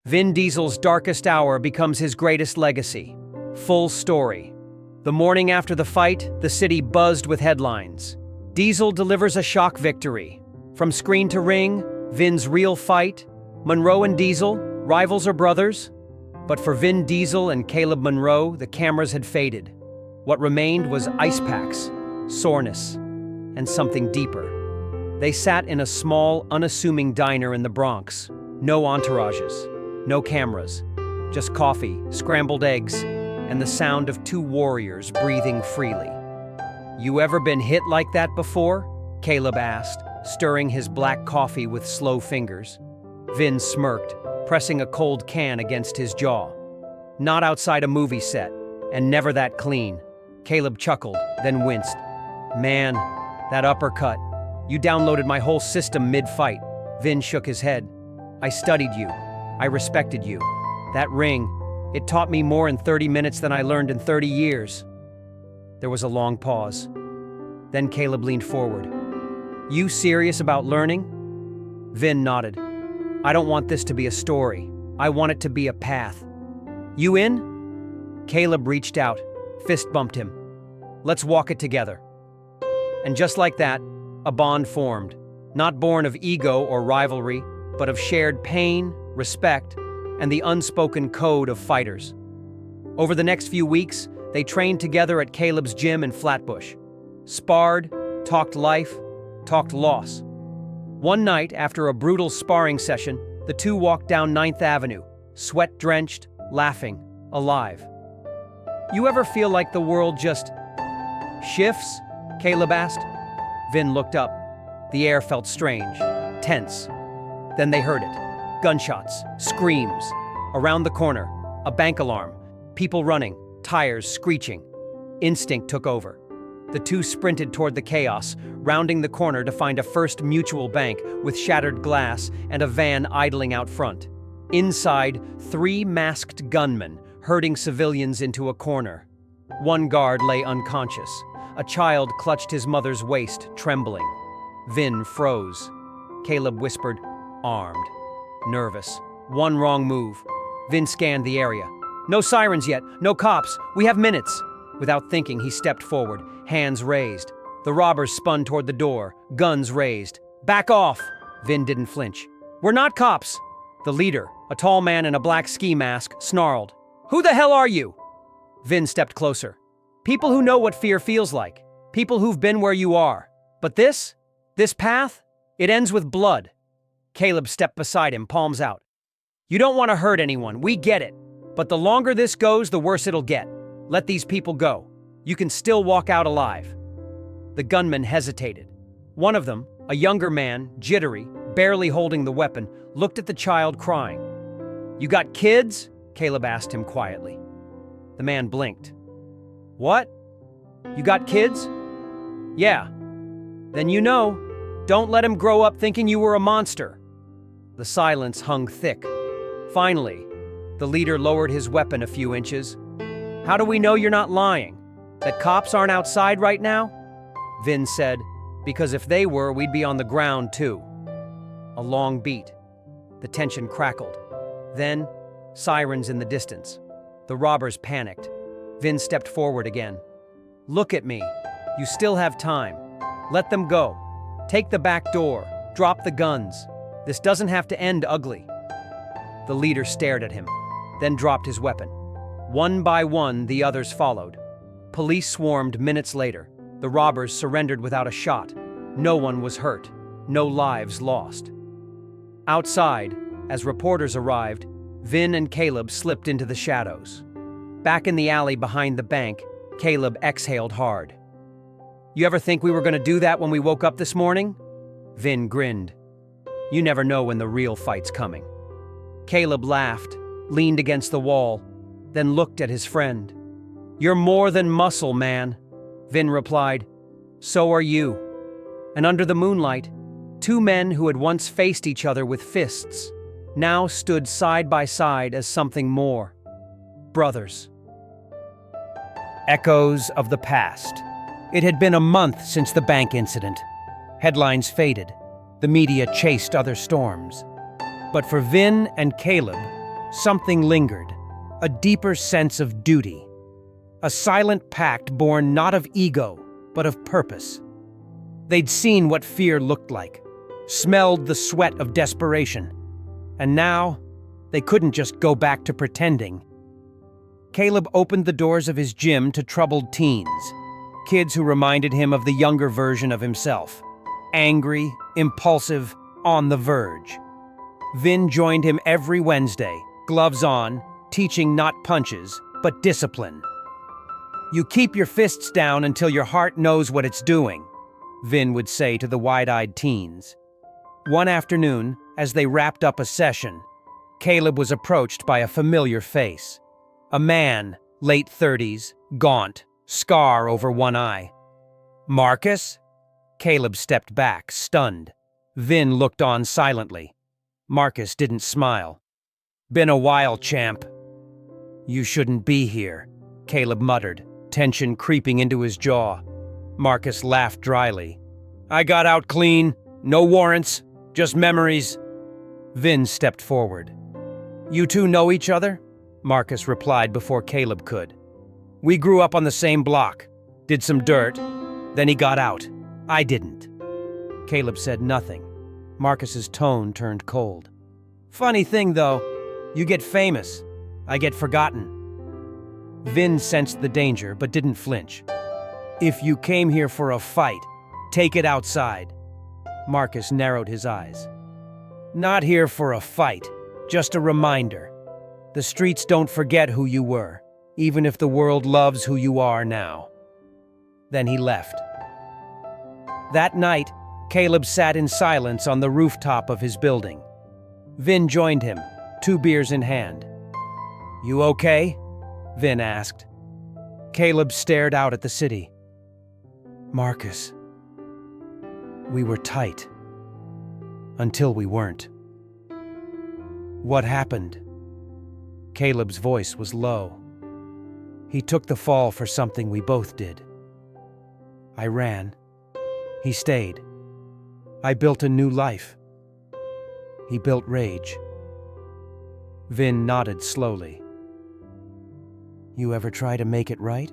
Vin Diesel's darkest hour becomes his greatest legacy. Full story. The morning after the fight, the city buzzed with headlines. Diesel delivers a shock victory. From screen to ring, Vin's real fight. Monroe and Diesel, rivals or brothers? But for Vin Diesel and Caleb Monroe, the cameras had faded. What remained was ice packs, soreness, and something deeper. They sat in a small, unassuming diner in the Bronx. No entourages, no cameras, just coffee, scrambled eggs, and the sound of two warriors breathing freely. "You ever been hit like that before?" Caleb asked, stirring his black coffee with slow fingers. Vin smirked, pressing a cold can against his jaw. "Not outside a movie set, and never that clean." Caleb chuckled, then winced. "Man, that uppercut. You downloaded my whole system mid-fight." Vin shook his head. "I studied you. I respected you. That ring, it taught me more in 30 minutes than I learned in 30 years. There was a long pause. Then Caleb leaned forward. "You serious about learning?" Vin nodded. "I don't want this to be a story. I want it to be a path. You in?" Caleb reached out, fist bumped him. "Let's walk it together." And just like that, a bond formed, not born of ego or rivalry, but of shared pain, respect, and the unspoken code of fighters. Over the next few weeks, they trained together at Caleb's gym in Flatbush. Sparred, talked life, talked loss. One night, after a brutal sparring session, the two walked down 9th Avenue, sweat-drenched, laughing, alive. "You ever feel like the world just shifts?" Caleb asked. Vin looked up. The air felt strange, tense. Then they heard it. Gunshots, screams. Around the corner, a bank alarm. People running, tires screeching. Instinct took over. The two sprinted toward the chaos, rounding the corner to find a First Mutual bank with shattered glass and a van idling out front. Inside, 3 masked gunmen herding civilians into a corner. One guard lay unconscious. A child clutched his mother's waist, trembling. Vin froze. Caleb whispered, armed, nervous. One wrong move. Vin scanned the area. "No sirens yet, no cops, we have minutes." Without thinking, he stepped forward, hands raised. The robbers spun toward the door, guns raised. "Back off!" Vin didn't flinch. "We're not cops!" The leader, a tall man in a black ski mask, snarled. "Who the hell are you?" Vin stepped closer. "People who know what fear feels like. People who've been where you are. But this path, it ends with blood." Caleb stepped beside him, palms out. "You don't want to hurt anyone, we get it. But the longer this goes, the worse it'll get. Let these people go. You can still walk out alive." The gunman hesitated. One of them, a younger man, jittery, barely holding the weapon, looked at the child crying. "You got kids?" Caleb asked him quietly. The man blinked. "What? You got kids?" "Yeah." "Then you know. Don't let him grow up thinking you were a monster." The silence hung thick. Finally, the leader lowered his weapon a few inches. "How do we know you're not lying? That cops aren't outside right now?" Vin said, "Because if they were, we'd be on the ground too." A long beat. The tension crackled. Then, sirens in the distance. The robbers panicked. Vin stepped forward again. "Look at me. You still have time. Let them go. Take the back door. Drop the guns. This doesn't have to end ugly." The leader stared at him, then dropped his weapon. One by one, the others followed. Police swarmed minutes later. The robbers surrendered without a shot. No one was hurt. No lives lost. Outside, as reporters arrived, Vin and Caleb slipped into the shadows. Back in the alley behind the bank, Caleb exhaled hard. "You ever think we were going to do that when we woke up this morning?" Vin grinned. "You never know when the real fight's coming." Caleb laughed, leaned against the wall, then looked at his friend. "You're more than muscle, man," Vin replied. "So are you." And under the moonlight, 2 men who had once faced each other with fists now stood side by side as something more. Brothers. Echoes of the past. It had been a month since the bank incident. Headlines faded. The media chased other storms. But for Vin and Caleb, something lingered, a deeper sense of duty. A silent pact born not of ego, but of purpose. They'd seen what fear looked like, smelled the sweat of desperation, and now they couldn't just go back to pretending. Caleb opened the doors of his gym to troubled teens, kids who reminded him of the younger version of himself, angry, impulsive, on the verge. Vin joined him every Wednesday, gloves on, teaching not punches, but discipline. "You keep your fists down until your heart knows what it's doing," Vin would say to the wide-eyed teens. One afternoon, as they wrapped up a session, Caleb was approached by a familiar face. A man, late 30s, gaunt, scar over one eye. "Marcus?" Caleb stepped back, stunned. Vin looked on silently. Marcus didn't smile. "Been a while, champ." "You shouldn't be here," Caleb muttered, tension creeping into his jaw. Marcus laughed dryly. "I got out clean. No warrants. Just memories." Vin stepped forward. "You two know each other?" Marcus replied before Caleb could. "We grew up on the same block. Did some dirt. Then he got out. I didn't." Caleb said nothing. Marcus's tone turned cold. "Funny thing, though. You get famous. I get forgotten." Vin sensed the danger, but didn't flinch. "If you came here for a fight, take it outside." Marcus narrowed his eyes. "Not here for a fight, just a reminder. The streets don't forget who you were, even if the world loves who you are now." Then he left. That night, Caleb sat in silence on the rooftop of his building. Vin joined him, 2 beers in hand. "You okay?" Vin asked. Caleb stared out at the city. "Marcus, we were tight. Until we weren't." "What happened?" Caleb's voice was low. "He took the fall for something we both did. I ran. He stayed. I built a new life. He built rage." Vin nodded slowly. "You ever try to make it right?"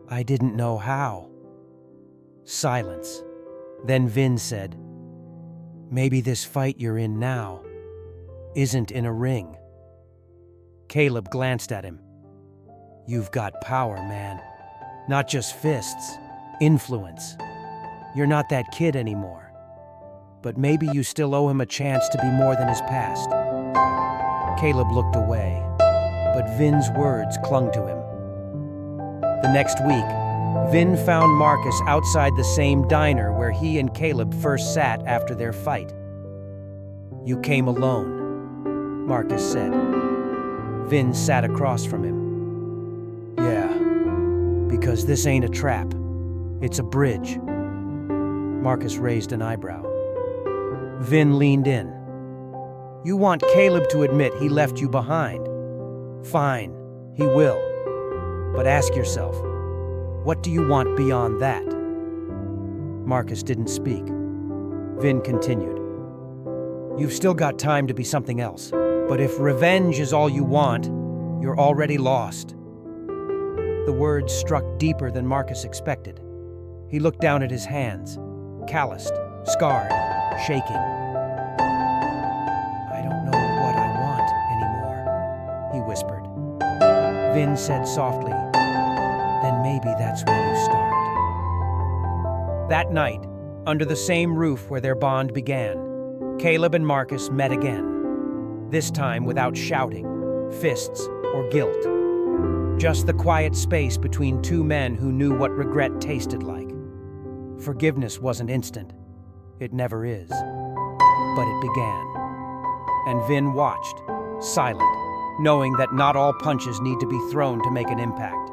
"I didn't know how." Silence. Then Vin said, "Maybe this fight you're in now isn't in a ring." Caleb glanced at him. "You've got power, man. Not just fists, influence. You're not that kid anymore. But maybe you still owe him a chance to be more than his past." Caleb looked away, but Vin's words clung to him. The next week, Vin found Marcus outside the same diner where he and Caleb first sat after their fight. "You came alone," Marcus said. Vin sat across from him. "Yeah, because this ain't a trap. It's a bridge." Marcus raised an eyebrow. Vin leaned in. "You want Caleb to admit he left you behind. Fine, he will. But ask yourself, what do you want beyond that?" Marcus didn't speak. Vin continued. "You've still got time to be something else. But if revenge is all you want, you're already lost." The words struck deeper than Marcus expected. He looked down at his hands, calloused, scarred, shaking. "I don't know what I want anymore," he whispered. Vin said softly, "Then maybe that's where you start." That night, under the same roof where their bond began, Caleb and Marcus met again. This time without shouting, fists, or guilt. Just the quiet space between 2 men who knew what regret tasted like. Forgiveness wasn't instant. It never is. But it began. And Vin watched, silent, knowing that not all punches need to be thrown to make an impact.